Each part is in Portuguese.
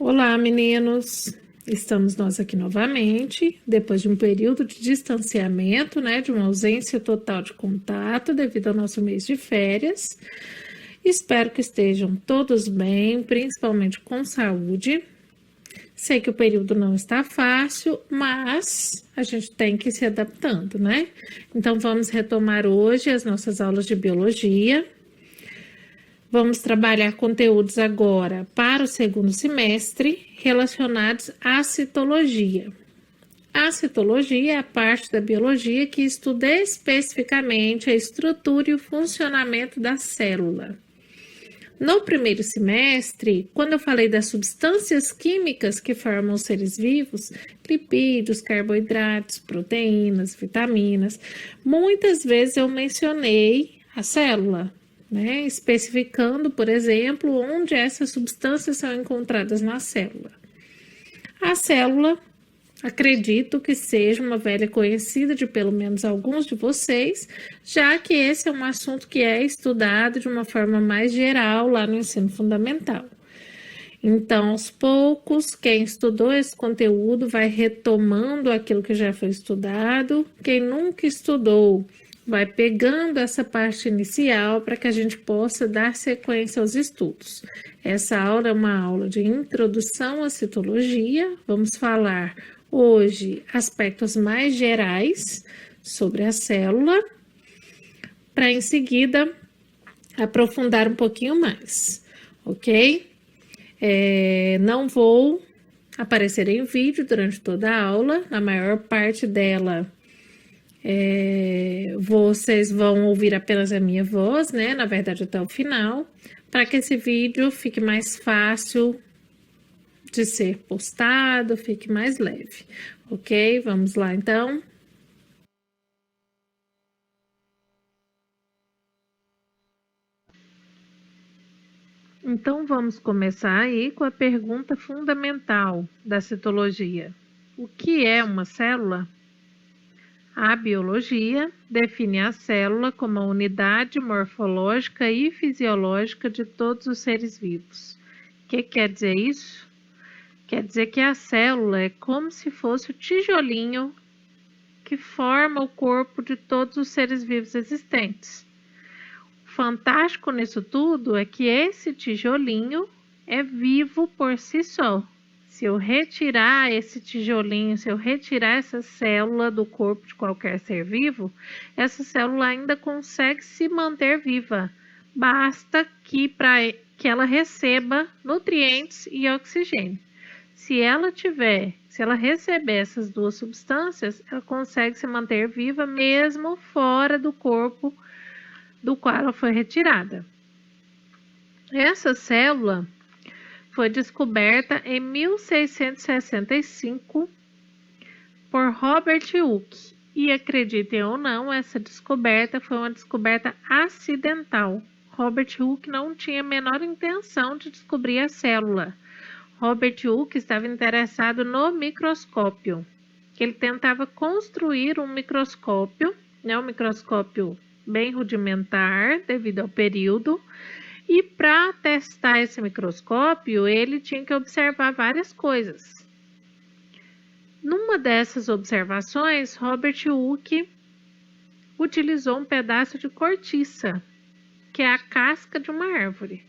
Olá, meninos! Estamos nós aqui novamente, depois de um período de distanciamento, né, de uma ausência total de contato devido ao nosso mês de férias. Espero que estejam todos bem, principalmente com saúde. Sei que o período não está fácil, mas a gente tem que ir se adaptando, né? Então, vamos retomar hoje as nossas aulas de biologia. Vamos trabalhar conteúdos agora para o segundo semestre relacionados à citologia. A citologia é a parte da biologia que estuda especificamente a estrutura e o funcionamento da célula. No primeiro semestre, quando eu falei das substâncias químicas que formam os seres vivos, lipídios, carboidratos, proteínas, vitaminas, muitas vezes eu mencionei a célula, né? Especificando, por exemplo, onde essas substâncias são encontradas na célula. A célula, acredito que seja uma velha conhecida de pelo menos alguns de vocês, já que esse é um assunto que é estudado de uma forma mais geral lá no ensino fundamental. Então, aos poucos, quem estudou esse conteúdo vai retomando aquilo que já foi estudado. Quem nunca estudou vai pegando essa parte inicial para que a gente possa dar sequência aos estudos. Essa aula é uma aula de introdução à citologia. Vamos falar hoje aspectos mais gerais sobre a célula, para em seguida aprofundar um pouquinho mais, ok? Não vou aparecer em vídeo durante toda a aula, na maior parte dela vocês vão ouvir apenas a minha voz, né? Na verdade, até o final, para que esse vídeo fique mais fácil de ser postado, fique mais leve, ok? Vamos lá, então. Então, vamos começar aí com a pergunta fundamental da citologia. O que é uma célula? A biologia define a célula como a unidade morfológica e fisiológica de todos os seres vivos. O que quer dizer isso? Quer dizer que a célula é como se fosse o tijolinho que forma o corpo de todos os seres vivos existentes. O fantástico nisso tudo é que esse tijolinho é vivo por si só. Se eu retirar esse tijolinho, se eu retirar essa célula do corpo de qualquer ser vivo, essa célula ainda consegue se manter viva. Basta que ela receba nutrientes e oxigênio. Se ela receber essas duas substâncias, ela consegue se manter viva mesmo fora do corpo do qual ela foi retirada. Essa célula foi descoberta em 1665 por Robert Hooke. E acreditem ou não, essa descoberta foi uma descoberta acidental. Robert Hooke não tinha a menor intenção de descobrir a célula. Robert Hooke estava interessado no microscópio. Ele tentava construir um microscópio, né, um microscópio bem rudimentar devido ao período. E para testar esse microscópio, ele tinha que observar várias coisas. Numa dessas observações, Robert Hooke utilizou um pedaço de cortiça, que é a casca de uma árvore.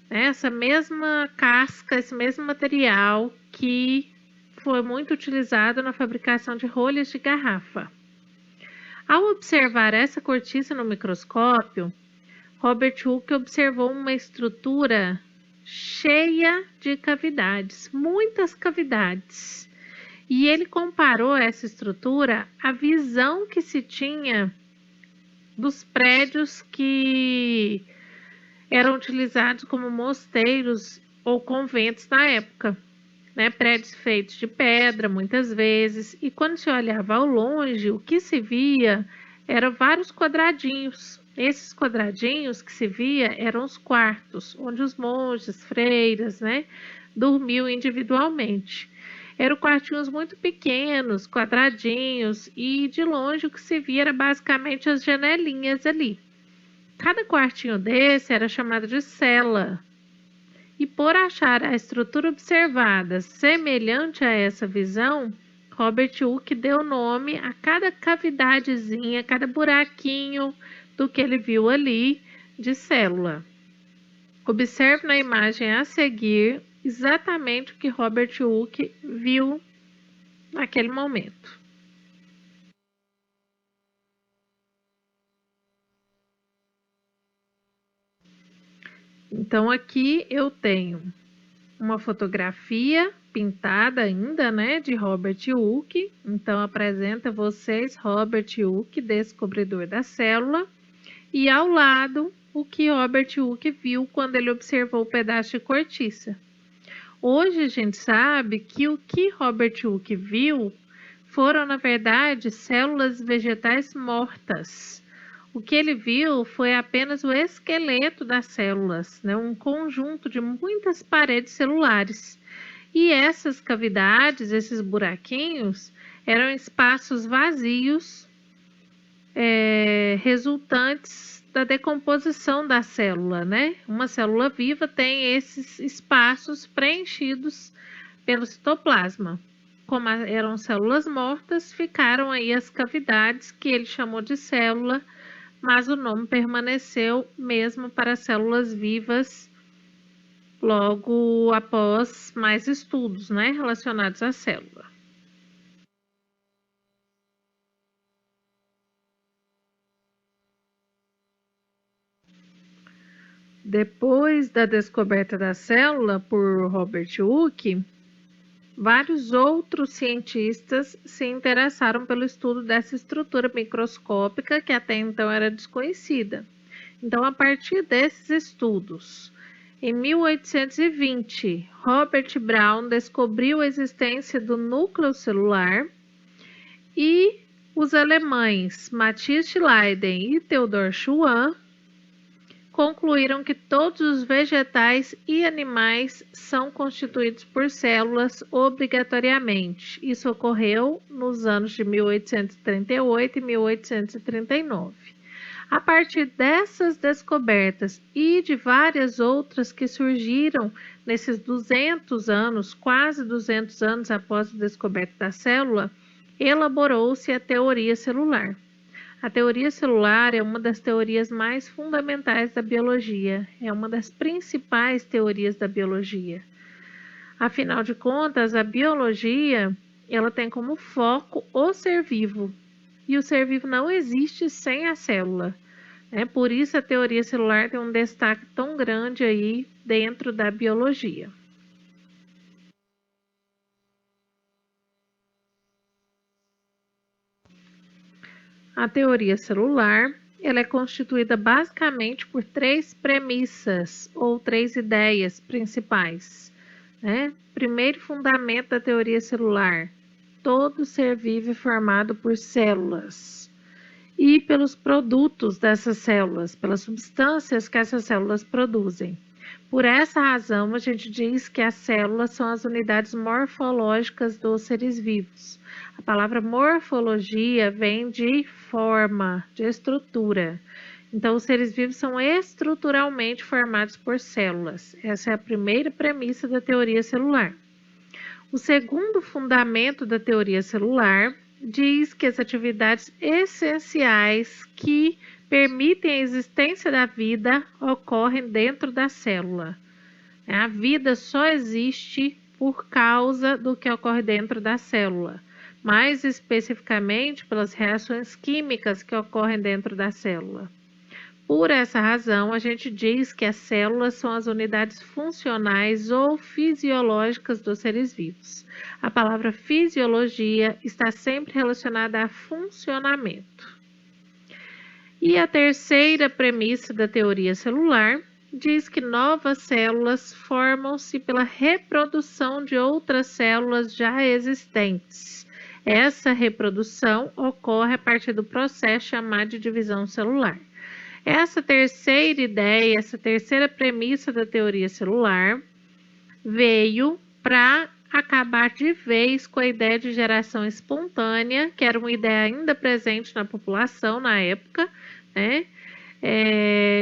Essa mesma casca, esse mesmo material que foi muito utilizado na fabricação de rolhas de garrafa. Ao observar essa cortiça no microscópio, Robert Hooke observou uma estrutura cheia de cavidades, muitas cavidades. E ele comparou essa estrutura à visão que se tinha dos prédios que eram utilizados como mosteiros ou conventos na época, né? Prédios feitos de pedra, muitas vezes. E quando se olhava ao longe, o que se via eram vários quadradinhos. Esses quadradinhos que se via eram os quartos, onde os monges, freiras, né, dormiam individualmente. Eram quartinhos muito pequenos, quadradinhos, e de longe o que se via era basicamente as janelinhas ali. Cada quartinho desse era chamado de cela. E por achar a estrutura observada semelhante a essa visão, Robert Hooke deu nome a cada cavidadezinha, cada buraquinho do que ele viu ali de célula. Observe na imagem a seguir exatamente o que Robert Hooke viu naquele momento. Então, aqui eu tenho uma fotografia pintada ainda, né, de Robert Hooke. Então, apresenta a vocês Robert Hooke, descobridor da célula. E ao lado, o que Robert Hooke viu quando ele observou o pedaço de cortiça. Hoje a gente sabe que o que Robert Hooke viu foram, na verdade, células vegetais mortas. O que ele viu foi apenas o esqueleto das células, né? Um conjunto de muitas paredes celulares. E essas cavidades, esses buraquinhos, eram espaços vazios, resultantes da decomposição da célula, né? Uma célula viva tem esses espaços preenchidos pelo citoplasma. Como eram células mortas, ficaram aí as cavidades que ele chamou de célula, mas o nome permaneceu mesmo para células vivas logo após mais estudos, né, relacionados à célula. Depois da descoberta da célula por Robert Hooke, vários outros cientistas se interessaram pelo estudo dessa estrutura microscópica que até então era desconhecida. Então, a partir desses estudos, em 1820, Robert Brown descobriu a existência do núcleo celular e os alemães Matthias Schleiden e Theodor Schwann concluíram que todos os vegetais e animais são constituídos por células obrigatoriamente. Isso ocorreu nos anos de 1838 e 1839. A partir dessas descobertas e de várias outras que surgiram nesses 200 anos, quase 200 anos após a descoberta da célula, elaborou-se a teoria celular. A teoria celular é uma das teorias mais fundamentais da biologia, é uma das principais teorias da biologia. Afinal de contas, a biologia, ela tem como foco o ser vivo, e o ser vivo não existe sem a célula. Por isso a teoria celular tem um destaque tão grande aí dentro da biologia. A teoria celular, ela é constituída basicamente por 3 premissas ou 3 ideias principais, né? Primeiro fundamento da teoria celular: todo ser vivo é formado por células e pelos produtos dessas células, pelas substâncias que essas células produzem. Por essa razão, a gente diz que as células são as unidades morfológicas dos seres vivos. A palavra morfologia vem de forma, de estrutura. Então, os seres vivos são estruturalmente formados por células. Essa é a primeira premissa da teoria celular. O segundo fundamento da teoria celular diz que as atividades essenciais que permitem a existência da vida ocorrem dentro da célula. A vida só existe por causa do que ocorre dentro da célula, mais especificamente pelas reações químicas que ocorrem dentro da célula. Por essa razão, a gente diz que as células são as unidades funcionais ou fisiológicas dos seres vivos. A palavra fisiologia está sempre relacionada a funcionamento. E a terceira premissa da teoria celular diz que novas células formam-se pela reprodução de outras células já existentes. Essa reprodução ocorre a partir do processo chamado de divisão celular. Essa terceira ideia, essa terceira premissa da teoria celular veio para acabar de vez com a ideia de geração espontânea, que era uma ideia ainda presente na população na época, né?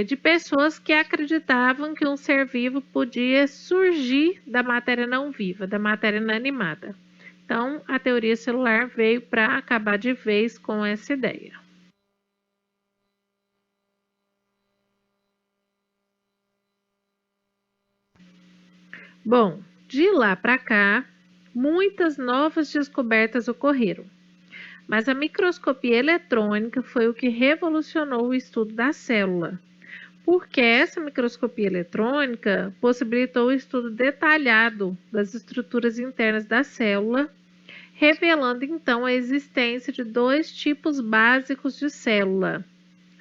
de pessoas que acreditavam que um ser vivo podia surgir da matéria não viva, da matéria inanimada. Então, a teoria celular veio para acabar de vez com essa ideia. Bom, de lá para cá, muitas novas descobertas ocorreram, mas a microscopia eletrônica foi o que revolucionou o estudo da célula, porque essa microscopia eletrônica possibilitou o estudo detalhado das estruturas internas da célula, revelando então a existência de dois tipos básicos de célula: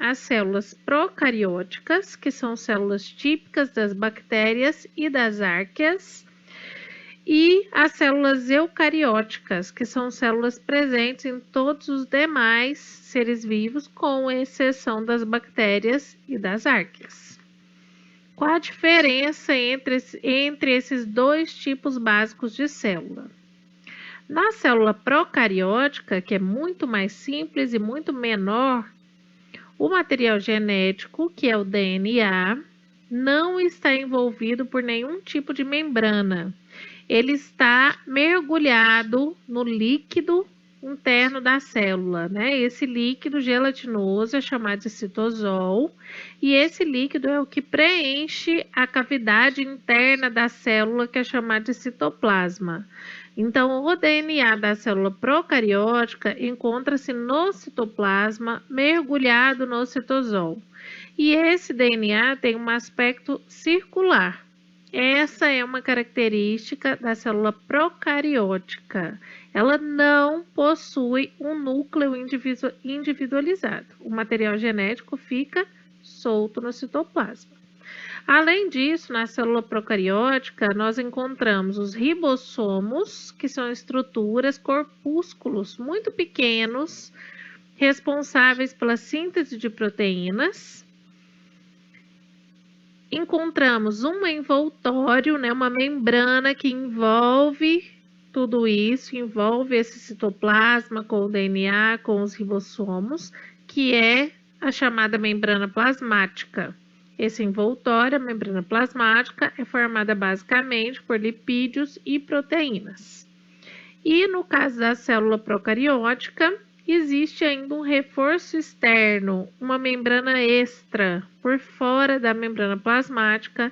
as células procarióticas, que são células típicas das bactérias e das arqueias, e as células eucarióticas, que são células presentes em todos os demais seres vivos, com exceção das bactérias e das arqueias. Qual a diferença entre esses dois tipos básicos de célula? Na célula procariótica, que é muito mais simples e muito menor, o material genético, que é o DNA, não está envolvido por nenhum tipo de membrana. Ele está mergulhado no líquido interno da célula, né? Esse líquido gelatinoso é chamado de citosol, e esse líquido é o que preenche a cavidade interna da célula, que é chamada de citoplasma. Então, o DNA da célula procariótica encontra-se no citoplasma, mergulhado no citosol. E esse DNA tem um aspecto circular. Essa é uma característica da célula procariótica. Ela não possui um núcleo individualizado. O material genético fica solto no citoplasma. Além disso, na célula procariótica, nós encontramos os ribossomos, que são estruturas, corpúsculos muito pequenos, responsáveis pela síntese de proteínas. Encontramos um envoltório, né, uma membrana que envolve tudo isso, envolve esse citoplasma com o DNA, com os ribossomos, que é a chamada membrana plasmática. Esse envoltório, a membrana plasmática, é formada basicamente por lipídios e proteínas. E no caso da célula procariótica, existe ainda um reforço externo, uma membrana extra por fora da membrana plasmática,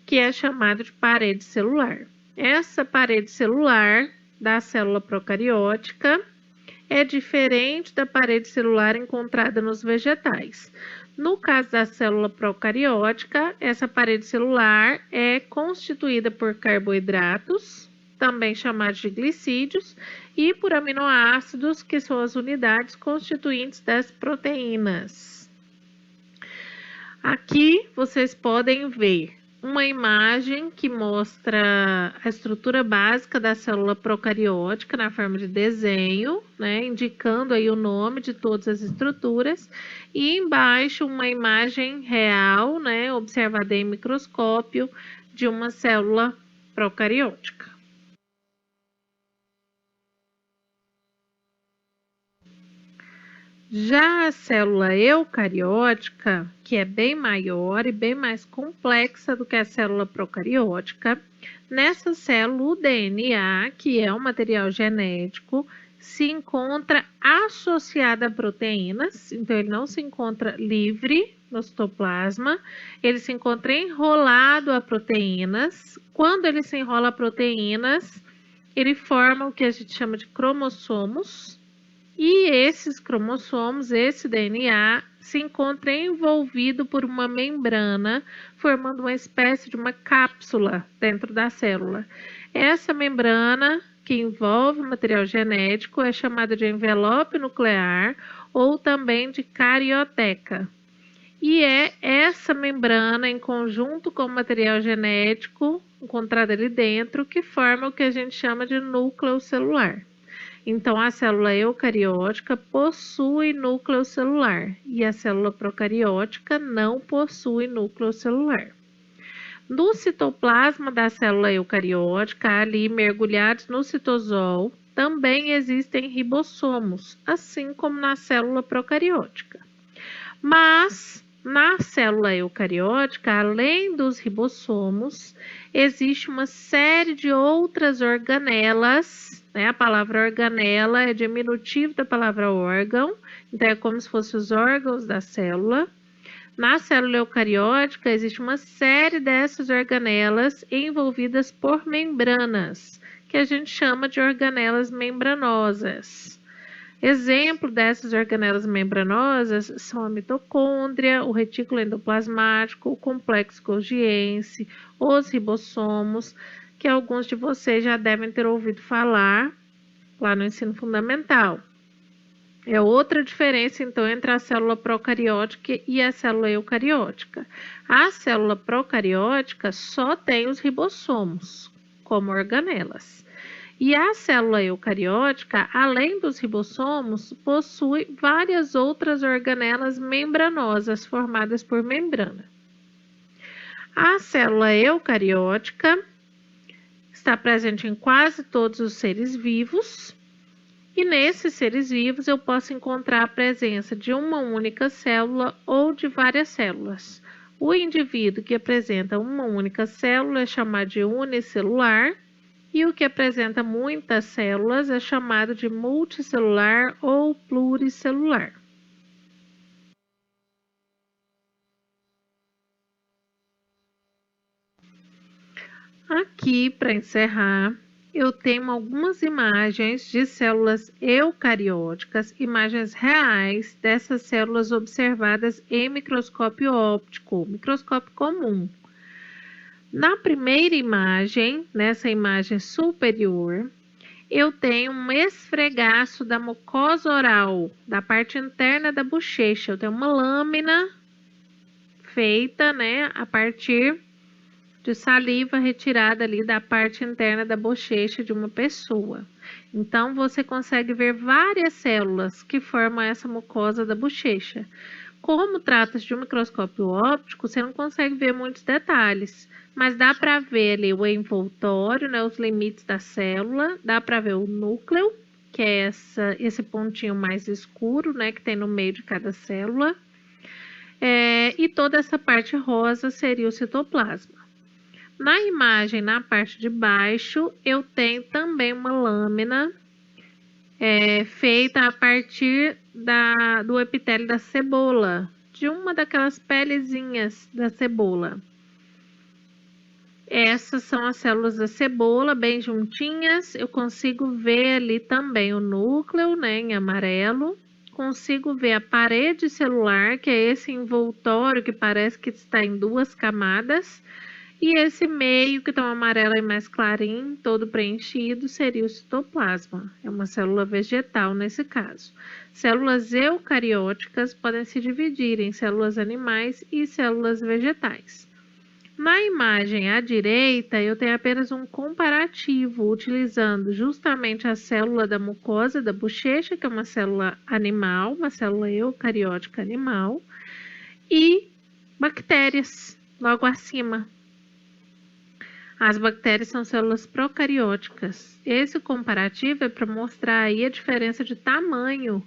que é chamada de parede celular. Essa parede celular da célula procariótica é diferente da parede celular encontrada nos vegetais. No caso da célula procariótica, essa parede celular é constituída por carboidratos, também chamados de glicídios, e por aminoácidos, que são as unidades constituintes das proteínas. Aqui vocês podem ver uma imagem que mostra a estrutura básica da célula procariótica na forma de desenho, né, indicando aí o nome de todas as estruturas, e embaixo uma imagem real, né, observada em microscópio, de uma célula procariótica. Já a célula eucariótica, que é bem maior e bem mais complexa do que a célula procariótica, nessa célula o DNA, que é um material genético, se encontra associado a proteínas, então ele não se encontra livre no citoplasma, ele se encontra enrolado a proteínas. Quando ele se enrola a proteínas, ele forma o que a gente chama de cromossomos. E esses cromossomos, esse DNA, se encontra envolvido por uma membrana, formando uma espécie de uma cápsula dentro da célula. Essa membrana, que envolve o material genético, é chamada de envelope nuclear ou também de carioteca. E é essa membrana, em conjunto com o material genético encontrado ali dentro, que forma o que a gente chama de núcleo celular. Então, a célula eucariótica possui núcleo celular e a célula procariótica não possui núcleo celular. No citoplasma da célula eucariótica, ali mergulhados no citosol, também existem ribossomos, assim como na célula procariótica. Mas Na célula eucariótica, além dos ribossomos, existe uma série de outras organelas, né? A palavra organela é diminutivo da palavra órgão, então é como se fossem os órgãos da célula. Na célula eucariótica, existe uma série dessas organelas envolvidas por membranas, que a gente chama de organelas membranosas. Exemplo dessas organelas membranosas são a mitocôndria, o retículo endoplasmático, o complexo golgiense, os ribossomos, que alguns de vocês já devem ter ouvido falar lá no ensino fundamental. É outra diferença, então, entre a célula procariótica e a célula eucariótica. A célula procariótica só tem os ribossomos como organelas. E a célula eucariótica, além dos ribossomos, possui várias outras organelas membranosas formadas por membrana. A célula eucariótica está presente em quase todos os seres vivos, e nesses seres vivos eu posso encontrar a presença de uma única célula ou de várias células. O indivíduo que apresenta uma única célula é chamado de unicelular, e o que apresenta muitas células é chamado de multicelular ou pluricelular. Aqui, para encerrar, eu tenho algumas imagens de células eucarióticas, imagens reais dessas células observadas em microscópio óptico, microscópio comum. Na primeira imagem, nessa imagem superior, eu tenho um esfregaço da mucosa oral, da parte interna da bochecha. Eu tenho uma lâmina feita, né, a partir de saliva retirada ali da parte interna da bochecha de uma pessoa. Então, você consegue ver várias células que formam essa mucosa da bochecha. Como trata-se de um microscópio óptico, você não consegue ver muitos detalhes, mas dá para ver ali o envoltório, né, os limites da célula, dá para ver o núcleo, que é esse pontinho mais escuro, né, que tem no meio de cada célula, e toda essa parte rosa seria o citoplasma. Na imagem, na parte de baixo, eu tenho também uma lâmina feita a partir do epitélio da cebola, de uma daquelas pelezinhas da cebola. Essas são as células da cebola, bem juntinhas. Eu consigo ver ali também o núcleo, né, em amarelo. Consigo ver a parede celular, que é esse envoltório que parece que está em duas camadas. E esse meio, que está um amarelo e mais clarinho, todo preenchido, seria o citoplasma. É uma célula vegetal nesse caso. Células eucarióticas podem se dividir em células animais e células vegetais. Na imagem à direita, eu tenho apenas um comparativo, utilizando justamente a célula da mucosa da bochecha, que é uma célula animal, uma célula eucariótica animal, e bactérias, logo acima. As bactérias são células procarióticas. Esse comparativo é para mostrar aí a diferença de tamanho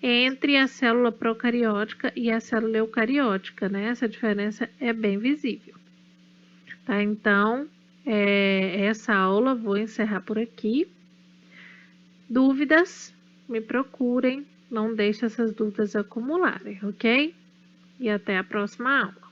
entre a célula procariótica e a célula eucariótica, né? Essa diferença é bem visível. Tá? Então, essa aula vou encerrar por aqui. Dúvidas? Me procurem. Não deixe essas dúvidas acumularem, ok? E até a próxima aula.